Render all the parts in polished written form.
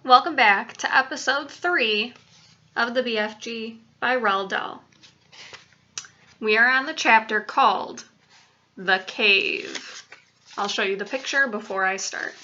Welcome back to episode 3 of the BFG by Roald Dahl. We are on the chapter called The Cave. I'll show you the picture before I start.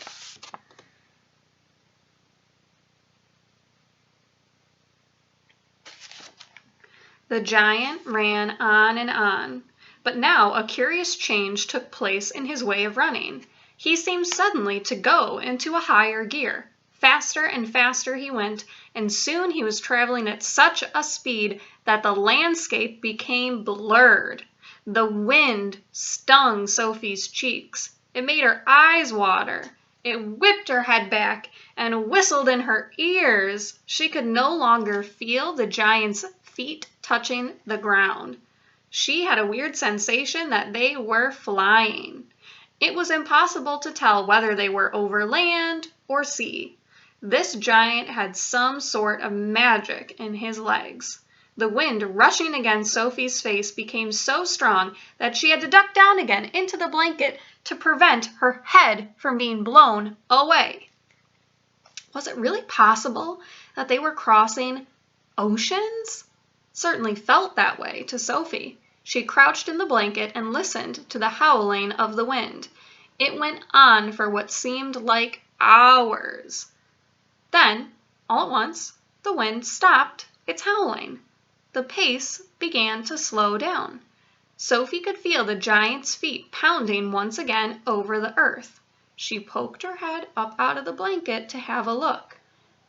The giant ran on and on, but now a curious change took place in his way of running. He seemed suddenly to go into a higher gear. Faster and faster he went, and soon he was traveling at such a speed that the landscape became blurred. The wind stung Sophie's cheeks. It made her eyes water. It whipped her head back and whistled in her ears. She could no longer feel the giant's feet touching the ground. She had a weird sensation that they were flying. It was impossible to tell whether they were over land or sea. This giant had some sort of magic in his legs. The wind rushing against Sophie's face became so strong that she had to duck down again into the blanket to prevent her head from being blown away. Was it really possible that they were crossing oceans? Certainly felt that way to Sophie. She crouched in the blanket and listened to the howling of the wind. It went on for what seemed like hours. Then, all at once, the wind stopped its howling. The pace began to slow down. Sophie could feel the giant's feet pounding once again over the earth. She poked her head up out of the blanket to have a look.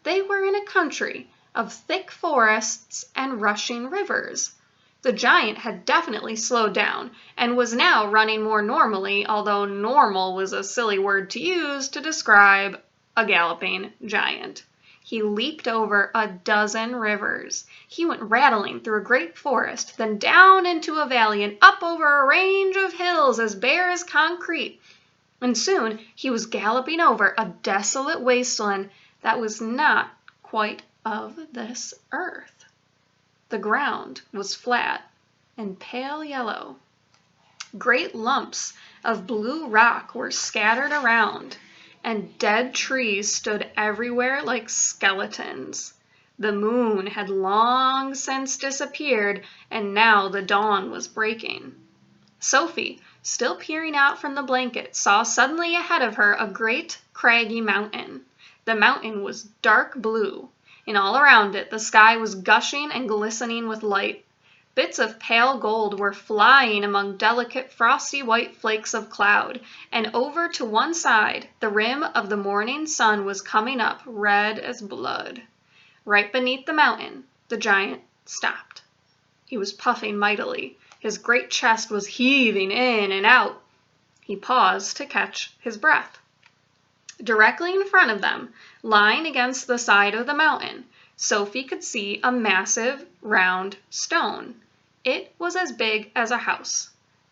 They were in a country of thick forests and rushing rivers. The giant had definitely slowed down and was now running more normally, although normal was a silly word to use to describe a galloping giant. He leaped over a dozen rivers. He went rattling through a great forest, then down into a valley and up over a range of hills as bare as concrete. And soon he was galloping over a desolate wasteland that was not quite of this earth. The ground was flat and pale yellow. Great lumps of blue rock were scattered around, and dead trees stood everywhere like skeletons. The moon had long since disappeared, and now the dawn was breaking. Sophie, still peering out from the blanket, saw suddenly ahead of her a great craggy mountain. The mountain was dark blue, and all around it the sky was gushing and glistening with light. Bits of pale gold were flying among delicate frosty white flakes of cloud, and over to one side the rim of the morning sun was coming up red as blood. Right beneath the mountain, the giant stopped. He was puffing mightily. His great chest was heaving in and out. He paused to catch his breath. Directly in front of them, lying against the side of the mountain, Sophie could see a massive, round stone. It was as big as a house.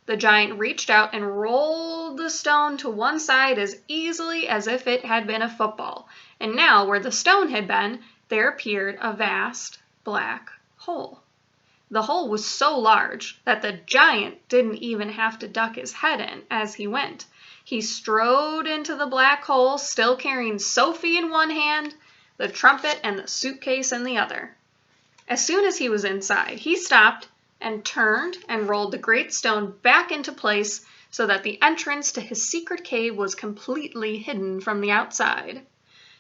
The giant reached out and rolled the stone to one side as easily as if it had been a football, and now where the stone had been, there appeared a vast black hole. The hole was so large that the giant didn't even have to duck his head in as he went. He strode into the black hole, still carrying Sophie in one hand, the trumpet and the suitcase in the other. As soon as he was inside, he stopped and turned and rolled the great stone back into place so that the entrance to his secret cave was completely hidden from the outside.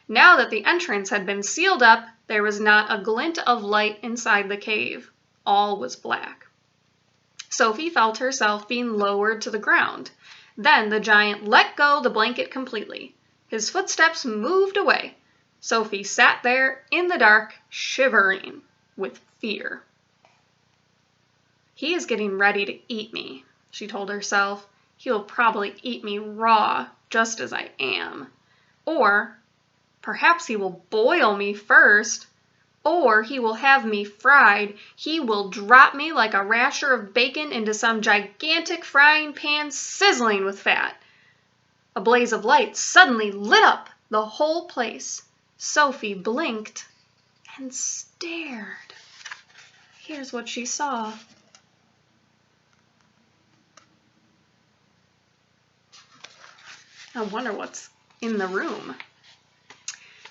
Now that the entrance had been sealed up, there was not a glint of light inside the cave. All was black. Sophie felt herself being lowered to the ground. Then the giant let go the blanket completely. His footsteps moved away. Sophie sat there in the dark, shivering with fear. "He is getting ready to eat me," she told herself. "He will probably eat me raw, just as I am. Or perhaps he will boil me first. Or he will have me fried. He will drop me like a rasher of bacon into some gigantic frying pan sizzling with fat." A blaze of light suddenly lit up the whole place. Sophie blinked and stared. Here's what she saw. I wonder what's in the room.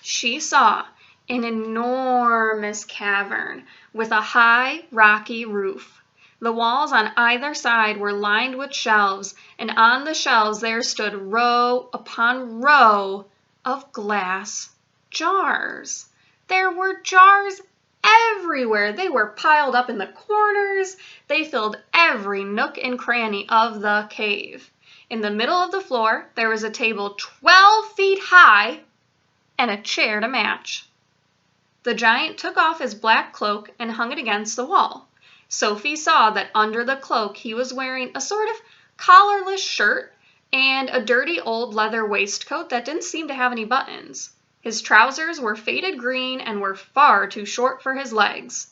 she saw an enormous cavern with a high, rocky roof. The walls on either side were lined with shelves, and on the shelves there stood row upon row of glass jars. There were jars everywhere. They were piled up in the corners. They filled every nook and cranny of the cave. In the middle of the floor, there was a table 12 feet high and a chair to match. The giant took off his black cloak and hung it against the wall. Sophie saw that under the cloak he was wearing a sort of collarless shirt and a dirty old leather waistcoat that didn't seem to have any buttons. His trousers were faded green and were far too short for his legs.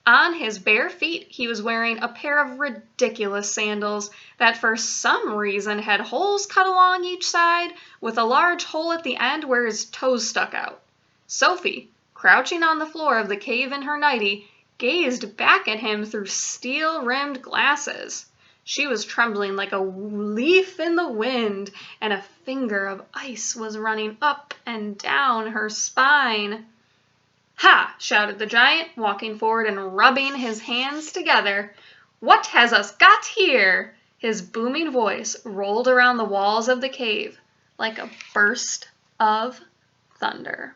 On his bare feet he was wearing a pair of ridiculous sandals that for some reason had holes cut along each side with a large hole at the end where his toes stuck out. Sophie, crouching on the floor of the cave in her nightie, gazed back at him through steel-rimmed glasses. She was trembling like a leaf in the wind, and a finger of ice was running up and down her spine. "Ha!" shouted the giant, walking forward and rubbing his hands together. "What has us got here?" His booming voice rolled around the walls of the cave like a burst of thunder.